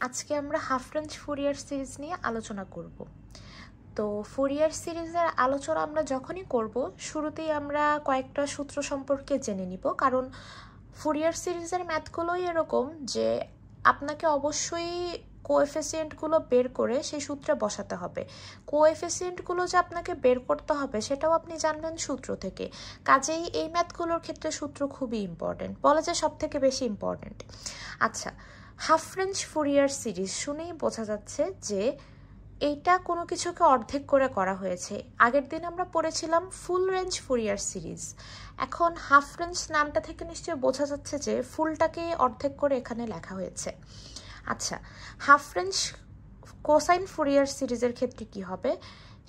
আজকে আমরা half range Fourier series নিয়ে আলোচনা করব। তো ফুরিয়ার সিরিজের আলোচনা আমরা যখনই করব শুরুতেই আমরা কয়েকটা সূত্র সম্পর্কে জেনে নিব, কারণ ফুরিয়ার সিরিজের ম্যাথগুলোই এরকম যে আপনাকে অবশ্যই কোএফিসিয়েন্টগুলো বের করে সেই সূত্রে বসাতে হবে। কোএফিসিয়েন্টগুলো যে আপনাকে বের করতে হবে সেটাও আপনি জানবেন সূত্র থেকে। কাজেই এই ম্যাথগুলোর ক্ষেত্রে সূত্র খুবই ইম্পর্টেন্ট, বলা যায় সব থেকে বেশি ইম্পর্টেন্ট। আচ্ছা, হাফ রেঞ্জ ফুরিয়ার সিরিজ শুনেই বোঝা যাচ্ছে যে এইটা কোনো কিছুকে অর্ধেক করে করা হয়েছে। আগের দিন আমরা পড়েছিলাম ফুল রেঞ্জ ফুরিয়ার সিরিজ, এখন হাফ রেঞ্জ নামটা থেকে নিশ্চয়ই বোঝা যাচ্ছে যে ফুলটাকে অর্ধেক করে এখানে লেখা হয়েছে। আচ্ছা, হাফ রেঞ্জ কোসাইন ফুরিয়ার সিরিজের ক্ষেত্রে কি হবে,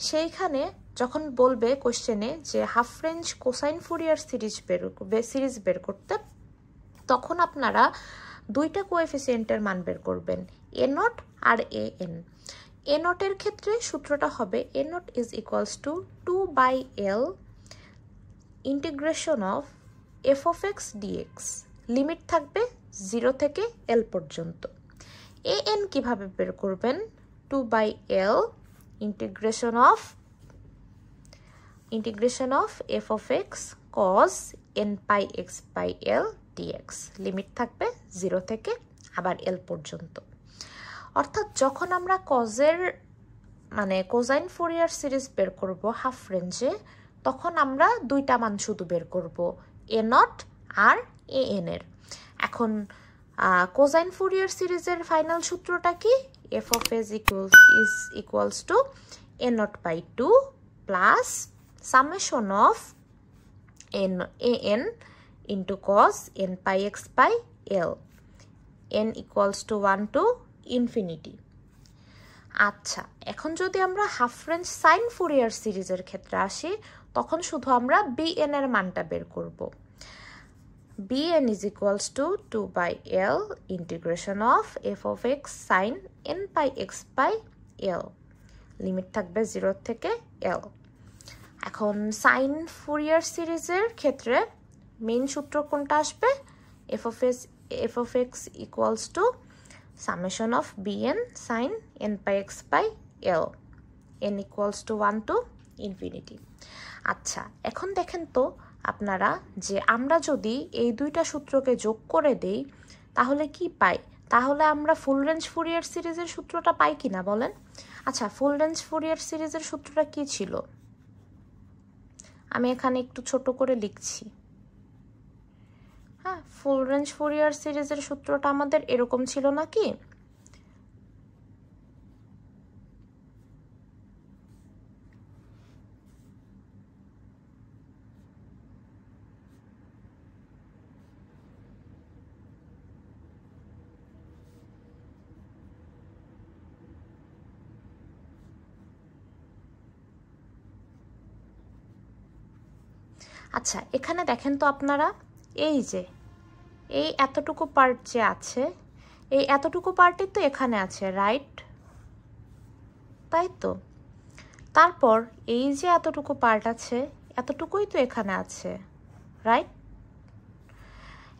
সেইখানে যখন বলবে কোশ্চেনে যে half range cosine Fourier series বের করতে, তখন আপনারা দুইটা কোএফিসিয়েন্টের মান বের করবেন, এ নট আর এ এন। এ নটের ক্ষেত্রে সূত্রটা হবে a naught is equals to 2/L integration of F of X dx. Limit থাকবে 0 থেকে L পর্যন্ত। এ এন কীভাবে বের করবেন, 2/L integration of F of X cos n pi x by L dx। Limit থাকবে 0 থেকে আবার L পর্যন্ত। অর্থাৎ যখন আমরা কোসাইন ফুরিয়ার সিরিজ বের করব হাফ রেঞ্জে, তখন আমরা দুইটা মান শুধু বের করব, এ নট আর এ এন এর। এখন কোসাইন ফুরিয়ার সিরিজের ফাইনাল সূত্রটা কি, F of S is equals to A naught by 2 plus summation of an into cos n pi x by L, n equals to 1 to infinity। আচ্ছা, এখন যদি আমরা half range sine Fourier সিরিজের ক্ষেত্রে আসি, তখন শুধু আমরা bn এর মানটা বের করব। bn is equals to 2/L integration of f of x sin n pi x by L। Limit থাকবে 0 থেকে L। এখন সাইন ফুরিয়ার সিরিজের ক্ষেত্রে মেইন সূত্র কোনটা আসবে, F of X equals to summation of bn sine n pi x by L, n equals to 1 to infinity. আচ্ছা, এখন দেখেন তো আপনারা যে আমরা যদি এই দুইটা সূত্রকে যোগ করে দেই তাহলে কি পাই, তাহলে আমরা ফুল রেঞ্জ ফুরিয়ার সিরিজের সূত্রটা পাই কিনা বলেন। আচ্ছা, ফুল রেঞ্জ ফুরিয়ার সিরিজের সূত্রটা কি ছিল, আমি এখানে একটু ছোট করে লিখছি। হ্যাঁ, ফুল রেঞ্জ ফুরিয়ার সিরিজের সূত্রটা আমাদের এরকম ছিল নাকি, আচ্ছা এখানে দেখেন তো আপনারা, এই যে এই এতটুকু পার্ট যে আছে, এই এতটুকু পার্টই তো এখানে আছে, রাইট? তাই তো। তারপর এই যে এতটুকু পার্ট আছে, এতটুকুই তো এখানে আছে, রাইট?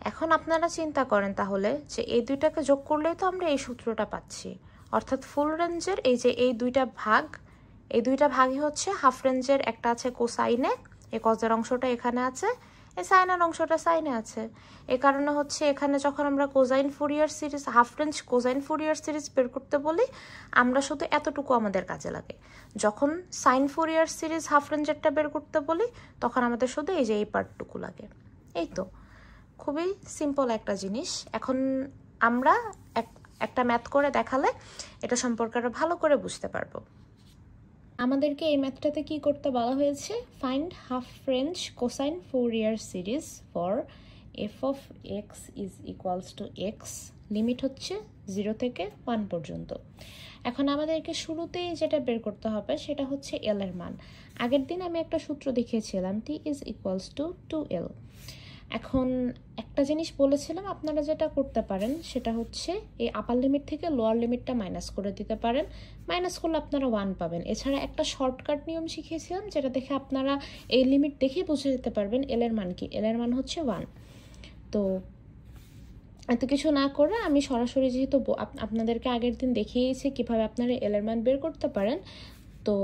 এখন আপনারা চিন্তা করেন তাহলে যে এই দুইটাকে যোগ করলেই তো আমরা এই সূত্রটা পাচ্ছি। অর্থাৎ ফুল রেঞ্জের এই যে এই দুইটা ভাগই হচ্ছে হাফ রেঞ্জের, একটা আছে কোসাইনে, এই কজের অংশটা এখানে আছে, এই সাইনের অংশটা সাইনে আছে। এই কারণে হচ্ছে এখানে যখন আমরা cosine Fourier series half range cosine Fourier series বের করতে বলি, আমরা শুধু এতটুকু আমাদের কাজে লাগে। যখন সাইন ফুরিয়ার সিরিজ হাফ রেঞ্জেরটা বের করতে বলি, তখন আমাদের শুধু এই যে এই পার্টটুকু লাগে। এই তো, খুবই সিম্পল একটা জিনিস। এখন আমরা একটা ম্যাথ করে দেখালে এটা সম্পর্কে আরো ভালো করে বুঝতে পারবো। আমাদেরকে এই ম্যাথটাতে কি করতে বলা হয়েছে, find half range cosine Fourier series for F of x is equals two x. Limit হচ্ছে 0 থেকে 1 পর্যন্ত। এখন আমাদেরকে শুরুতেই যেটা বের করতে হবে সেটা হচ্ছে এল এর মান। আগের দিন আমি একটা সূত্র দেখিয়েছিলাম, টি ইজ ইকুয়ালস টু 2L। এখন একটা জিনিস বলেছিলাম, আপনারা যেটা করতে পারেন সেটা হচ্ছে এই আপার লিমিট থেকে লোয়ার লিমিটটা মাইনাস করে দিতে পারেন। মাইনাস করলে আপনারা 1 পাবেন। এছাড়া একটা শর্টকাট নিয়ম শিখিয়েছিলাম, যেটা দেখে আপনারা এই লিমিট দেখে বুঝে যেতে পারবেন এল এর মান কি। এল এর মান হচ্ছে 1। তো এত কিছু না করে আমি সরাসরি যেহেতু আপনাদেরকে আগের দিন দেখিয়েছি কিভাবে আপনারা এল এর মান বের করতে পারেন, তো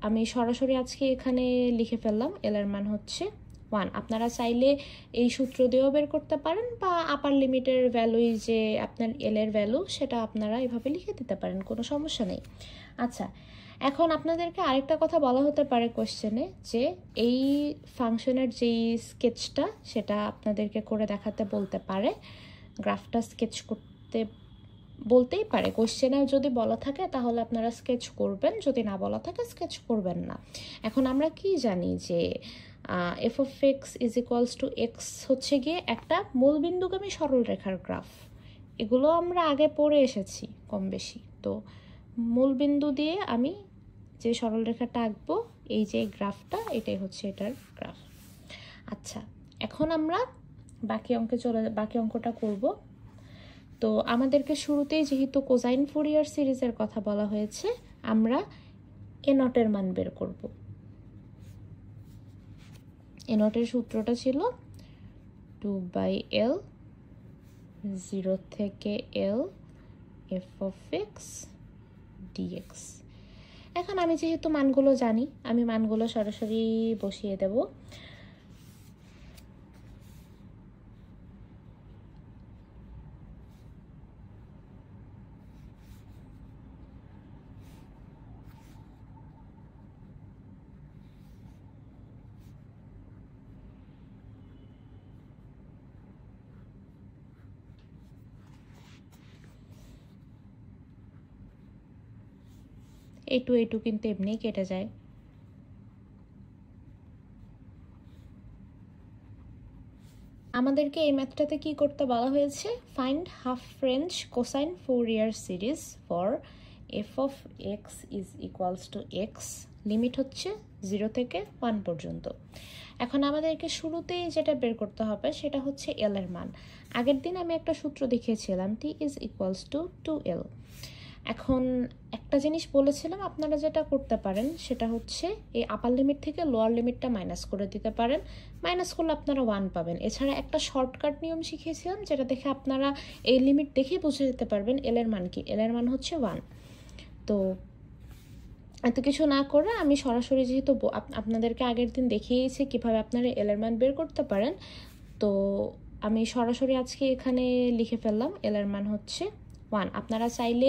আমি সরাসরি আজকে এখানে লিখে ফেললাম এল এর মান হচ্ছে 1। আপনারা চাইলে এই সূত্র দিয়েও বের করতে পারেন, বা আপার লিমিটের ভ্যালুই যে আপনার এল এর ভ্যালু সেটা আপনারা এভাবে লিখে দিতে পারেন, কোনো সমস্যা নেই। আচ্ছা, এখন আপনাদেরকে আরেকটা কথা বলা হতে পারে কোশ্চেনে, যে এই ফাংশনের যেই স্কেচটা সেটা আপনাদেরকে করে দেখাতে বলতে পারে, গ্রাফটা স্কেচ করতে বলতেই পারে। কোশ্চেনে যদি বলা থাকে তাহলে আপনারা স্কেচ করবেন, যদি না বলা থাকে স্কেচ করবেন না। এখন আমরা কি জানি যে F of x is equals two x হচ্ছে গিয়ে একটা মূলবিন্দুগামী সরলরেখার গ্রাফ। এগুলো আমরা আগে পড়ে এসেছি কম বেশি। তো মূলবিন্দু দিয়ে আমি যে সরলরেখাটা আঁকবো, এই যে গ্রাফটা, এটাই হচ্ছে এটার গ্রাফ। আচ্ছা, এখন আমরা বাকি অঙ্কটা করব। তো আমাদেরকে শুরুতেই যেহেতু কোসাইন ফুরিয়ার সিরিজের কথা বলা হয়েছে, আমরা এ নটের মান বের করব। এ নটের সূত্রটা ছিল 2/l 0 থেকে l f of x dx। এখন আমি যেহেতু মানগুলো জানি, আমি মানগুলো সরাসরি বসিয়ে দেব। এইটু কিন্তু এমনিই কেটে যায়। আমাদেরকে এই ম্যাথটাতে কি করতে বলা হয়েছে? Find half range cosine Fourier series for F of x is equals two x, limit হচ্ছে 0 থেকে 1 পর্যন্ত। এখন আমাদেরকে শুরুতেই যেটা বের করতে হবে সেটা হচ্ছে এল এর মান। আগের দিন আমি একটা সূত্র দেখিয়েছিলাম, টি ইজ ইকুয়ালস টু 2l। এখন একটা জিনিস বলেছিলাম, আপনারা যেটা করতে পারেন সেটা হচ্ছে এই আপার লিমিট থেকে লোয়ার লিমিটটা মাইনাস করে দিতে পারেন। মাইনাস করলে আপনারা 1 পাবেন। এছাড়া একটা শর্টকাট নিয়ম শিখিয়েছিলাম, যেটা দেখে আপনারা এই লিমিট দেখে বুঝে যেতে পারবেন এল এর মান কি। এল এর মান হচ্ছে 1। তো এত কিছু না করে আমি সরাসরি যেহেতু আপনাদেরকে আগের দিন দেখিয়েছি কিভাবে আপনারা এল এর মান বের করতে পারেন, তো আমি সরাসরি আজকে এখানে লিখে ফেললাম এল এর মান হচ্ছে 1। আপনারা চাইলে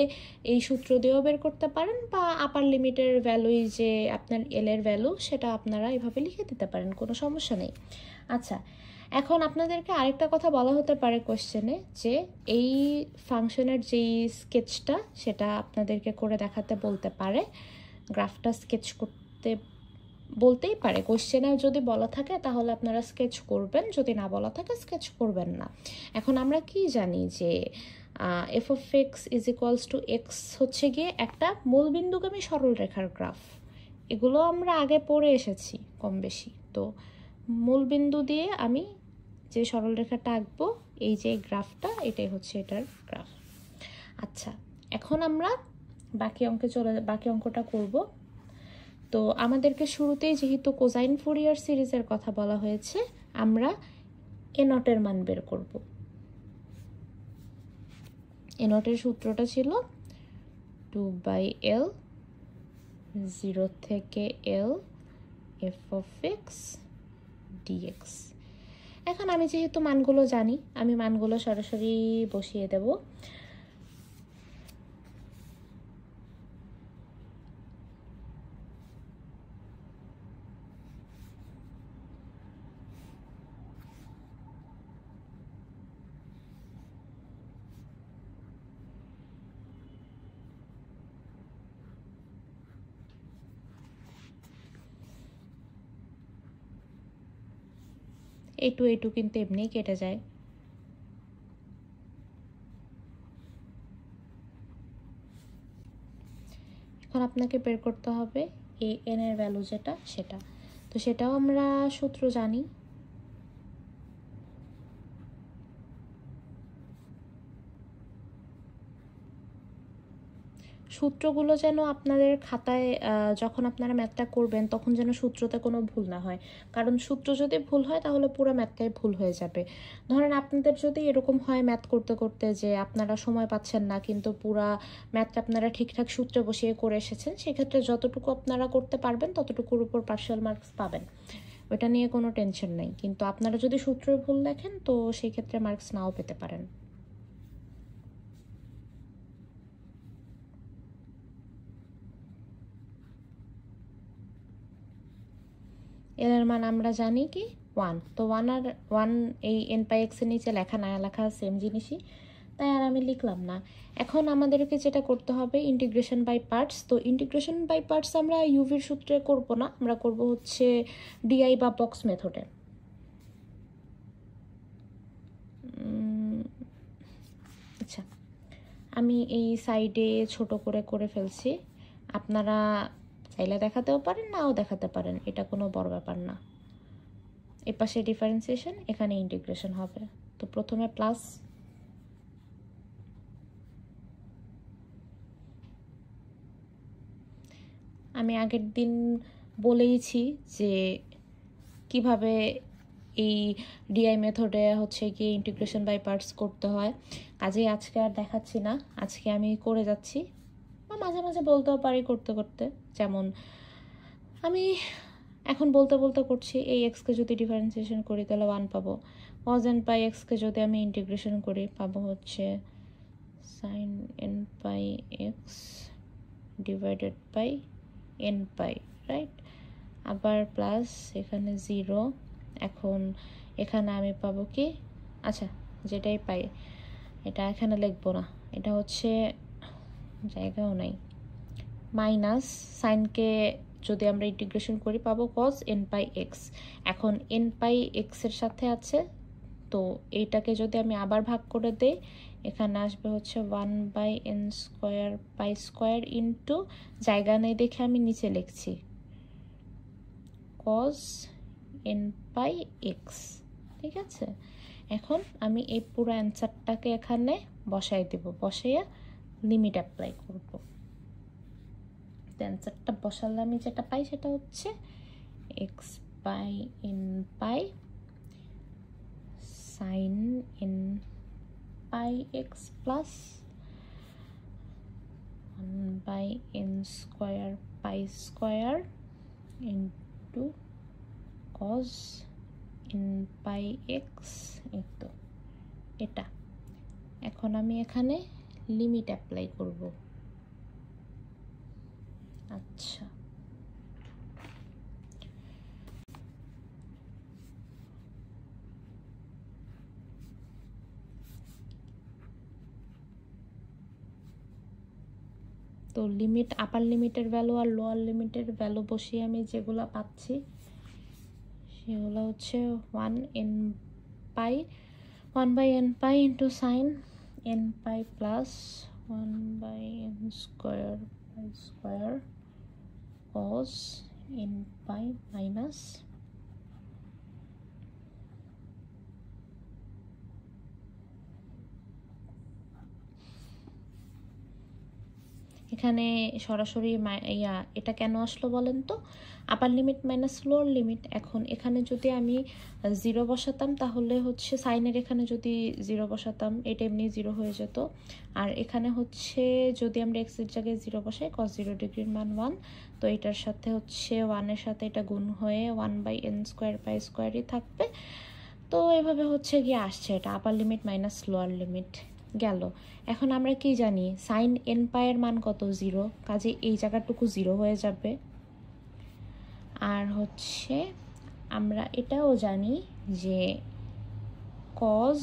এই সূত্র দিয়েও বের করতে পারেন, বা আপার লিমিটের ভ্যালুই যে আপনার এল এর ভ্যালু সেটা আপনারা এভাবে লিখে দিতে পারেন, কোনো সমস্যা নেই। আচ্ছা, এখন আপনাদেরকে আরেকটা কথা বলা হতে পারে কোশ্চেনে, যে এই ফাংশনের যেই স্কেচটা সেটা আপনাদেরকে করে দেখাতে বলতে পারে, গ্রাফটা স্কেচ করতে বলতেই পারে। কোশ্চেনে যদি বলা থাকে তাহলে আপনারা স্কেচ করবেন, যদি না বলা থাকে স্কেচ করবেন না। এখন আমরা কি জানি যে F of x is equals two x হচ্ছে গিয়ে একটা মূলবিন্দুগামী সরলরেখার গ্রাফ। এগুলো আমরা আগে পড়ে এসেছি কম বেশি। তো মূলবিন্দু দিয়ে আমি যে সরলরেখাটা আঁকবো, এই যে গ্রাফটা, এটাই হচ্ছে এটার গ্রাফ। আচ্ছা, এখন আমরা বাকি অঙ্কটা করব। তো আমাদেরকে শুরুতেই যেহেতু কোসাইন ফুরিয়ার সিরিজের কথা বলা হয়েছে, আমরা এ নটের মান বের করব। এ নটের সূত্রটা ছিল 2/l 0 থেকে l f of x dx। এখন আমি যেহেতু মানগুলো জানি, আমি মানগুলো সরাসরি বসিয়ে দেব। এইটু কিন্তু এমনিই কেটে যায়। এখন আপনাকে বের করতে হবে এই এন এর ভ্যালু যেটা, সেটা। তো সেটাও আমরা সূত্র জানি। সূত্রগুলো যেন আপনাদের খাতায় যখন আপনারা ম্যাথটা করবেন তখন যেন সূত্রতে কোনো ভুল না হয়, কারণ সূত্র যদি ভুল হয় তাহলে পুরো ম্যাথটাই ভুল হয়ে যাবে। ধরেন আপনাদের যদি এরকম হয় ম্যাথ করতে করতে যে আপনারা সময় পাচ্ছেন না কিন্তু পুরা ম্যাথটা আপনারা ঠিকঠাক সূত্রে বসিয়ে করে এসেছেন, সেক্ষেত্রে যতটুকু আপনারা করতে পারবেন ততটুকুর উপর পার্শিয়াল মার্কস পাবেন, ওটা নিয়ে কোনো টেনশন নেই। কিন্তু আপনারা যদি সূত্রে ভুল দেখেন তো সেই ক্ষেত্রে মার্কস নাও পেতে পারেন। এল এর মান আমরা জানি কি 1, তো 1 আর 1 এই n পাই x এর নিচে লেখা না লেখা সেম জিনিসই, তাই আর আমি লিখলাম না। এখন আমাদেরকে যেটা করতে হবে ইন্টিগ্রেশন বাই পার্টস। তো ইন্টিগ্রেশন বাই পার্টস আমরা ইউভির সূত্রে করব না, আমরা করব হচ্ছে ডিআই বা বক্স মেথডে। আচ্ছা, আমি এই সাইডে ছোট করে ফেলছি, আপনারা চাইলে দেখাতেও পারেন নাও দেখাতে পারেন, এটা কোনো বড় ব্যাপার না। এ পাশে ডিফারেন্সিয়েশন, এখানে ইন্টিগ্রেশন হবে। তো প্রথমে প্লাস, আমি আগের দিন বলেইছি যে কিভাবে এই ডিআই মেথডে হচ্ছে কি ইন্টিগ্রেশন বাই পার্টস করতে হয়, কাজেই আজকে আর দেখাচ্ছি না, আজকে আমি করে যাচ্ছি বা মাঝে মাঝে বলতেও পারি করতে করতে। যেমন আমি এখন বলতে বলতে করছি, এই এক্সকে যদি ডিফারেন্সিয়েশন করি তাহলে 1 পাবো, cos n পাই এক্সকে যদি আমি ইন্টিগ্রেশন করি পাবো হচ্ছে sin n pi X divided by n pi, right? আবার প্লাস এখানে 0, এখন এখানে আমি পাবো কি, আচ্ছা যেটাই পাই এটা এখানে লিখবো না, এটা হচ্ছে জায়গাও নাই, মাইনাস সাইনকে যদি আমরা ইন্টিগ্রেশন করি পাবো cos n পাই এক্স। এখন n পাই এক্স এর সাথে আছে, তো এইটাকে যদি আমি আবার ভাগ করে দেই এখানে আসবে হচ্ছে 1/n square pi square into, জায়গা নেই দেখে আমি নিচে লিখছি cos n পাই এক্স, ঠিক আছে? এখন আমি এই পুরো অ্যান্সারটাকে এখানে বসাই দেব, বসাইয়া লিমিট অ্যাপ্লাই করব। অ্যান্সারটা বসালে আমি যেটা পাই সেটা হচ্ছে X by N pi sine N pi X plus 1/n square pi square into cos n pi X, এই তো এটা। এখন আমি এখানে লিমিট অ্যাপ্লাই করব। আচ্ছা, তো লিমিট আপার লিমিটের ভ্যালু আর লোয়ার লিমিটের ভ্যালু বসিয়ে আমি যেগুলো পাচ্ছি সেগুলো হচ্ছে 1/n pi into sign n পাই plus 1/n square pi square cos n পাই মাইনাস এখানে সরাসরি এটা কেন আসলো বলেন তো, আপার লিমিট মাইনাস লোয়ার লিমিট। এখন এখানে যদি আমি 0 বসাতাম তাহলে হচ্ছে সাইনের এখানে যদি 0 বসাতাম এটা এমনি 0 হয়ে যেত, আর এখানে হচ্ছে যদি আমরা এক্সের জায়গায় 0 বসাই cos 0 ডিগ্রির মান 1, তো এটার সাথে হচ্ছে 1 এর সাথে এটা গুণ হয়ে 1/n স্কোয়ার পাই স্কোয়ারই থাকবে। তো এভাবে হচ্ছে গিয়ে আসছে এটা আপার লিমিট মাইনাস লোয়ার লিমিট গেল। এখন আমরা কি জানি সাইন এন পায়ের মান কত, 0, কাজে এই জায়গাটুকু 0 হয়ে যাবে। আর হচ্ছে আমরা এটাও জানি যে cos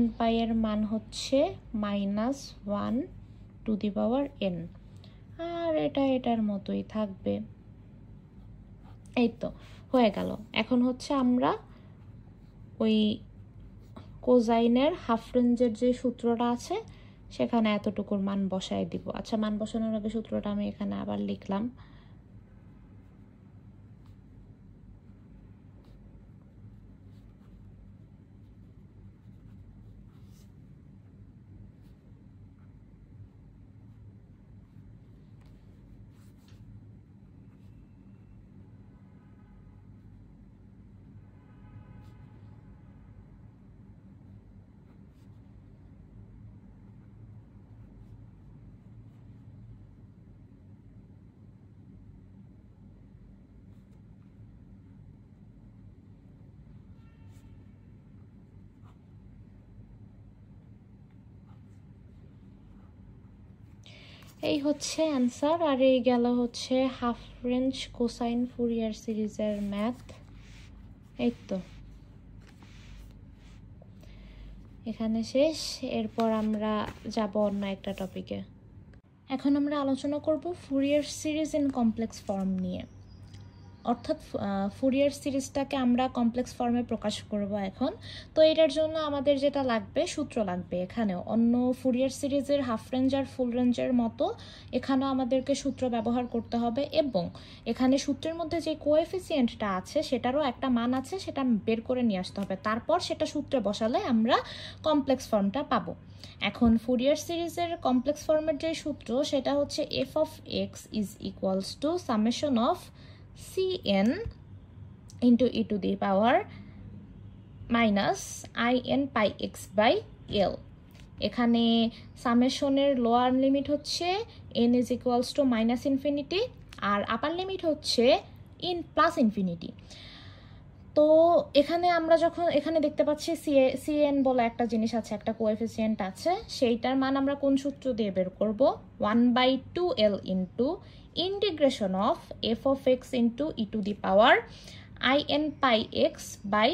n পাইয়ের মান হচ্ছে -1/n, আর এটা এটার মতোই থাকবে। এই তো হয়ে গেল। এখন হচ্ছে আমরা ওই কোজাইনের হাফ রেঞ্জের যে সূত্রটা আছে সেখানে এতটুকুর মান বসায় দিব। আচ্ছা, মান বসানোর আগে সূত্রটা আমি এখানে আবার লিখলাম। এই হচ্ছে অ্যান্সার। আর এই গেল হচ্ছে হাফ রেঞ্জ কোসাইন ফুরিয়ার সিরিজের ম্যাথ। এই তো এখানে শেষ। এরপর আমরা যাব অন্য একটা টপিকে। এখন আমরা আলোচনা করব Fourier series in complex form নিয়ে, অর্থাৎ ফুরিয়ার সিরিজটাকে আমরা কমপ্লেক্স ফর্মে প্রকাশ করব এখন। তো এটার জন্য আমাদের যেটা লাগবে, সূত্র লাগবে। এখানেও অন্য ফুরিয়ার সিরিজের হাফ রেঞ্জ আর ফুল রেঞ্জের মতো এখানেও আমাদেরকে সূত্র ব্যবহার করতে হবে, এবং এখানে সূত্রের মধ্যে যে কোএফিসিয়েন্টটা আছে সেটারও একটা মান আছে, সেটা বের করে নিয়ে আসতে হবে। তারপর সেটা সূত্রে বসালে আমরা কমপ্লেক্স ফর্মটা পাবো। এখন ফুরিয়ার সিরিজের কমপ্লেক্স ফর্মের যে সূত্র সেটা হচ্ছে F of x is equals to summation of cn into e to the power minus in pi x by l। এখানে সামেশনের লোয়ার লিমিট হচ্ছে n is equals to minus infinity, আর আপার লিমিট হচ্ছে in plus infinity। তো এখানে আমরা যখন এখানে দেখতে পাচ্ছি cn বলে একটা জিনিস আছে, একটা কোএফিসিয়েন্ট আছে, সেইটার মান আমরা কোন সূত্র দিয়ে বের করব? 1/2l into integration of f of x into e to the power in pi x by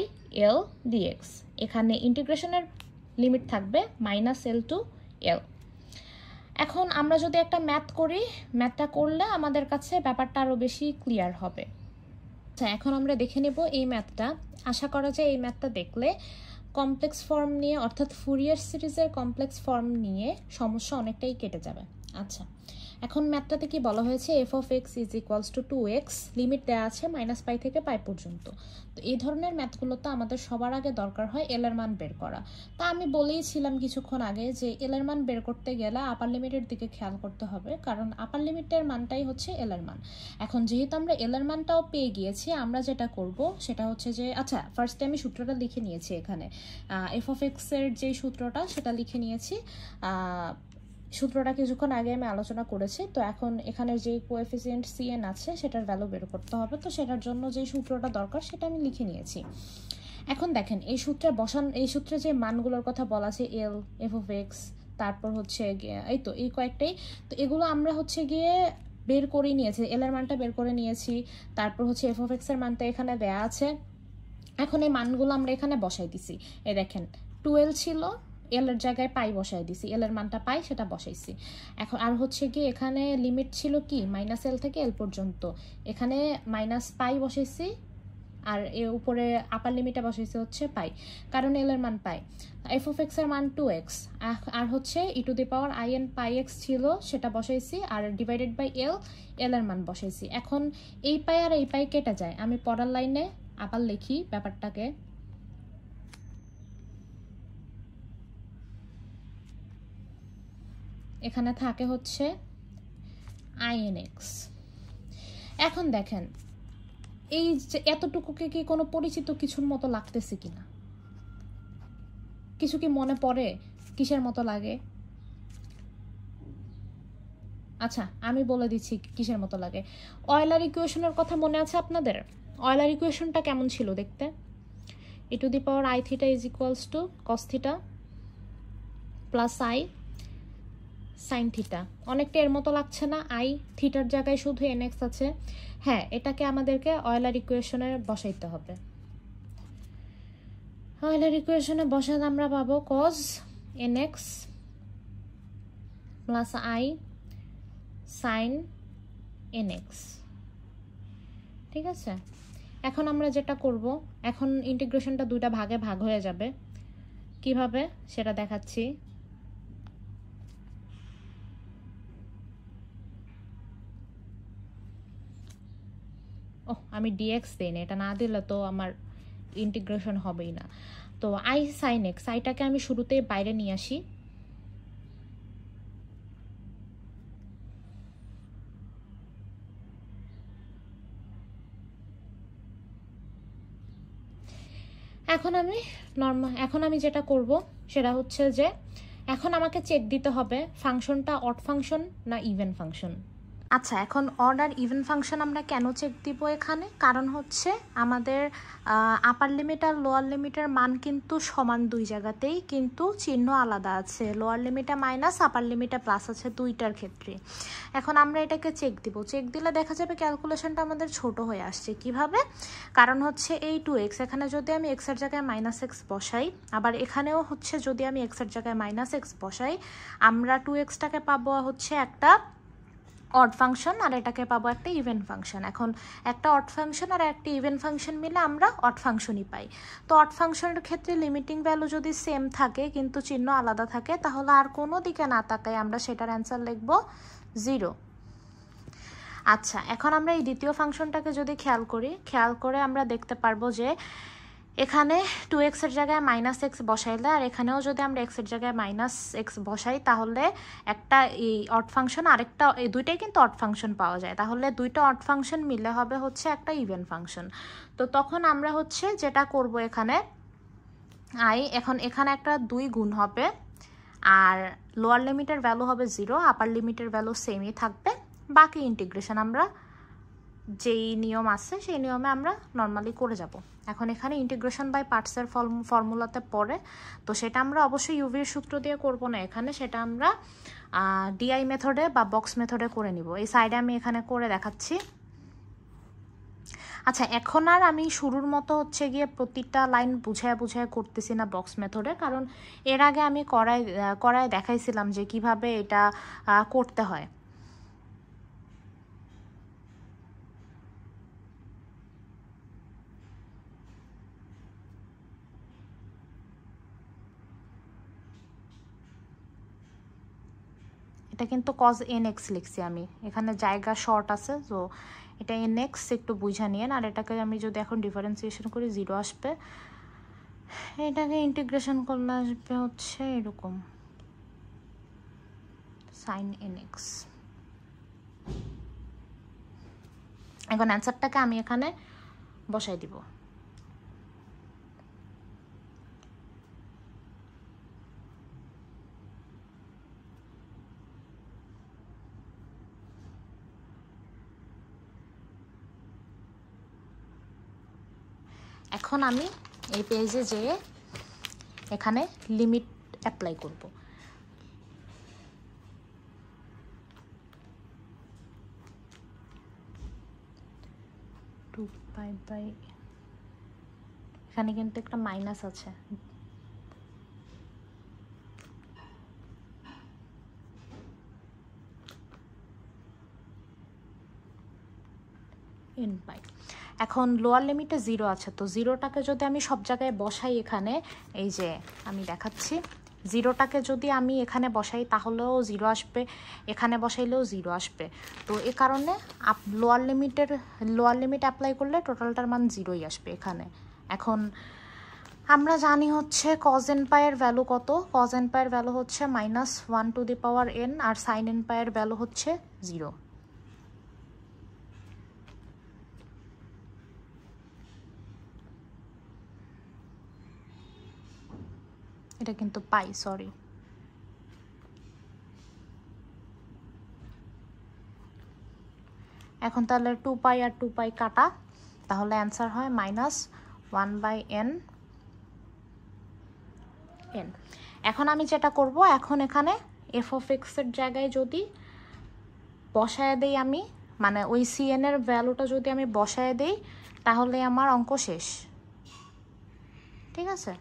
l dx। এখানে ইন্টিগ্রেশনের লিমিট থাকবে -l to l। এখন আমরা যদি একটা ম্যাথ করি, ম্যাথটা করলে আমাদের কাছে ব্যাপারটা আরো বেশি ক্লিয়ার হবে। আচ্ছা, এখন আমরা দেখে নেব এই ম্যাথটা। আশা করা যায় এই ম্যাথটা দেখলে কমপ্লেক্স ফর্ম নিয়ে, অর্থাৎ ফুরিয়ার সিরিজের কমপ্লেক্স ফর্ম নিয়ে সমস্যা অনেকটাই কেটে যাবে। আচ্ছা, এখন ম্যাথটাতে কি বলা হয়েছে? F of x is equals two 2x, limit দেওয়া আছে -π থেকে π পর্যন্ত। তো এই ধরনের ম্যাথগুলোতে আমাদের সবার আগে দরকার হয় এল এর মান বের করা। তা আমি বলেইছিলাম কিছুক্ষণ আগে যে এল এর মান বের করতে গেলে আপার লিমিটের দিকে খেয়াল করতে হবে, কারণ আপার লিমিটের মানটাই হচ্ছে এল এর মান। এখন যেহেতু আমরা এল এর মানটাও পেয়ে গিয়েছি, আমরা যেটা করব সেটা হচ্ছে যে, আচ্ছা ফার্স্টে আমি সূত্রটা লিখে নিয়েছি। এখানে এফ অফ এক্স এর যে সূত্রটা সেটা লিখে নিয়েছি। সূত্রটা কিছুক্ষণ আগে আমি আলোচনা করেছি। তো এখন এখানে যে কোএফিসিয়েন্ট cn আছে সেটার ভ্যালু বের করতে হবে। তো সেটার জন্য যে সূত্রটা দরকার সেটা আমি লিখে নিয়েছি। এখন দেখেন এই সূত্রে যে মানগুলোর কথা বলা আছে, এল, এফ অফ এক্স, তারপর হচ্ছে এই তো এই কয়েকটাই, তো এগুলো আমরা হচ্ছে গিয়ে বের করে নিয়েছি। এল এর মানটা বের করে নিয়েছি, তারপর হচ্ছে এফ অফ এক্স এর মানটা এখানে দেয়া আছে। এখন এই মানগুলো আমরা এখানে বসাই দিছি। এই দেখেন 12 ছিল, এল এর জায়গায় পাই বসাই দিছি, এল এর মানটা পাই সেটা বসাইছি। এখন আর হচ্ছে কি এখানে লিমিট ছিল কি -l থেকে l পর্যন্ত, এখানে -π বসাইছি, আর এর উপরে আপার লিমিটে বসাইছি হচ্ছে পাই, কারণ এল এর মান পাই। এফ অফ এক্স এর মান 2x, আর হচ্ছে E to the power in pi x ছিল সেটা বসাইছি, আর ডিভাইডেড বাই এল এর মান বসাইছি। এখন এই পাই আর এই পাই কেটে যায়। আমি পরের লাইনে আবার লিখি ব্যাপারটাকে। এখানে থাকে হচ্ছে inx। এখন দেখেন এই যে এতটুকুকে কি কোনো পরিচিত কিছুর মতো লাগতেছে কিনা, কিছু কি মনে পড়ে কিসের মতো লাগে? আচ্ছা, আমি বলে দিচ্ছি কিসের মতো লাগে। অয়লার ইকুয়েশনের কথা মনে আছে আপনাদের? অয়লার ইকুয়েশনটা কেমন ছিল দেখতে? e two the power i theta is equals two cos theta plus i sine theta. অনেকটা এর মতো লাগছে না? আই থিটার জায়গায় শুধু nx আছে। হ্যাঁ, এটাকে আমাদেরকে অয়লার ইকুয়েশনে বসাইতে হবে। অয়লার ইকুয়েশনে বসালে আমরা পাবো cos nx plus i sine nx। ঠিক আছে, এখন আমরা যেটা করব, এখন ইন্টিগ্রেশনটা দুইটা ভাগে ভাগ হয়ে যাবে। কিভাবে সেটা দেখাচ্ছি। আমি dx দেই না, এটা না দিলে তো আমার ইন্টিগ্রেশন হবেই না। তো i sin x, আইটাকে আমি শুরুতেই বাইরে নিয়ে আসি। এখন আমি যেটা করব সেটা হচ্ছে যে, এখন আমাকে চেক দিতে হবে ফাংশনটা অড ফাংশন না ইভেন ফাংশন। আচ্ছা, এখন অড আর ইভেন ফাংশন আমরা কেন চেক দিব এখানে? কারণ হচ্ছে আমাদের আপার লিমিট আর লোয়ার লিমিটের মান কিন্তু সমান দুই জায়গাতেই, কিন্তু চিহ্ন আলাদা আছে। লোয়ার লিমিটে মাইনাস, আপার লিমিটে প্লাস আছে দুইটার ক্ষেত্রে। এখন আমরা এটাকে চেক দিব। চেক দিলে দেখা যাবে ক্যালকুলেশনটা আমাদের ছোট হয়ে আসছে। কিভাবে? কারণ হচ্ছে এই 2x, এখানে যদি আমি x এর জায়গায় -x বসাই, আবার এখানেও হচ্ছে যদি আমি x এর জায়গায় -x বসাই, আমরা 2xটাকে পাবো হচ্ছে একটা অড ফাংশন আর এটাকে পাবো একটা ইভেন ফাংশন। এখন একটা অড ফাংশন আর একটা ইভেন ফাংশন মিলে আমরা অড ফাংশনই পাই। তো অড ফাংশনের ক্ষেত্রে লিমিটিং ভ্যালু যদি সেম থাকে কিন্তু চিহ্ন আলাদা থাকে, তাহলে আর কোনো দিকে না তাকাই আমরা সেটার অ্যান্সার লিখব 0। আচ্ছা, এখন আমরা এই দ্বিতীয় ফাংশনটাকে যদি খেয়াল করে আমরা দেখতে পারবো যে এখানে 2x এর জায়গায় -x বসাইলে আর এখানেও যদি আমরা x এর জায়গায় -x বসাই, তাহলে একটা এই অড ফাংশন আরেকটা, এই দুইটাই কিন্তু অড ফাংশন পাওয়া যায়। তাহলে দুইটা অড ফাংশন মিলে হবে হচ্ছে একটা ইভেন ফাংশন। তো তখন আমরা হচ্ছে যেটা করব এখানে এখন এখানে একটা 2 গুণ হবে, আর লোয়ার লিমিটের ভ্যালু হবে 0, আপার লিমিটের ভ্যালু সেমই থাকবে। বাকি ইন্টিগ্রেশন আমরা যেই নিয়ম আছে সেই নিয়মে আমরা নর্মালি করে যাব। এখন এখানে ইন্টিগ্রেশন বাই পার্টসের ফর্মুলাতে পড়ে, তো সেটা আমরা অবশ্যই ইউভির সূত্র দিয়ে করব না এখানে, সেটা আমরা ডিআই মেথডে বা বক্স মেথডে করে নিব। এই সাইডে আমি এখানে করে দেখাচ্ছি। আচ্ছা, এখন আর আমি শুরুর মতো হচ্ছে গিয়ে প্রতিটা লাইন বুঝায় করতেছি না বক্স মেথডে, কারণ এর আগে আমি করায় দেখাইছিলাম যে কিভাবে এটা করতে হয়। এটা কিন্তু cos nx লিখছি আমি, এখানে জায়গা শর্ট আছে, তো এটা nx একটু বুঝা নিয়েন। আর এটাকে আমি যদি এখন ডিফারেন্সিয়েশন করি 0 আসবে, এটাকে ইন্টিগ্রেশন করলে আসবে হচ্ছে এরকম sin nx। এখন অ্যান্সারটাকে আমি এখানে বসাই দিব। এখন আমি এই পেজে যেয়ে এখানে লিমিট অ্যাপ্লাই করব। এখানে কিন্তু একটা মাইনাস আছে, n পাই। এখন লোয়ার লিমিটে 0 আছে, তো 0টাকে যদি আমি সব জায়গায় বসাই এখানে, এই যে আমি দেখাচ্ছি, 0টাকে যদি আমি এখানে বসাই তাহলেও 0 আসবে, এখানে বসাইলেও 0 আসবে। তো এ কারণে লোয়ার লিমিট অ্যাপ্লাই করলে টোটালটার মান 0ই আসবে এখানে। এখন আমরা জানি হচ্ছে cos n পায়ের ভ্যালু কত? cos n পায়ের ভ্যালু হচ্ছে -1/n, আর sin n পায়ের ভ্যালু হচ্ছে 0। এটা কিন্তু পাই, সরি। এখন তাহলে 2π আর 2π কাটা, তাহলে অ্যান্সার হয় -1/n। এখন আমি যেটা করব, এখন এখানে f of x এর জায়গায় যদি বসায় দেই আমি, মানে ওই cn এর ভ্যালুটা যদি আমি বসায় দেই, তাহলে আমার অঙ্ক শেষ। ঠিক আছে,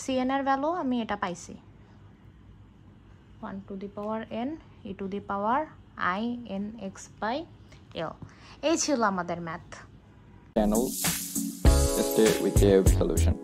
cn এর ভ্যালু আমি এটা পাইছি 1/n e⁻i nx/l। এই ছিল আমাদের math. Channel, stay with the solution.